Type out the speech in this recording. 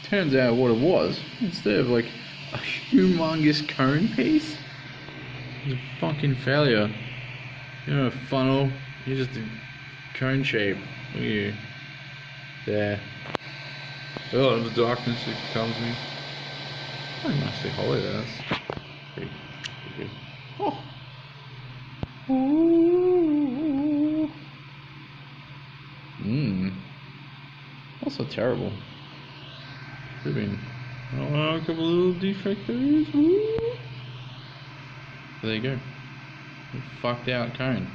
turns out what it was, instead of like a humongous cone piece, it's a fucking failure. You know, a funnel, you're just a cone shape. Look at you. There. Oh, the darkness that covers me. Oh, nicely hollow there. That's pretty good. Oh. Ooh. That's not terrible. Could have been a couple of little defect there. There you go. Fucked out cone.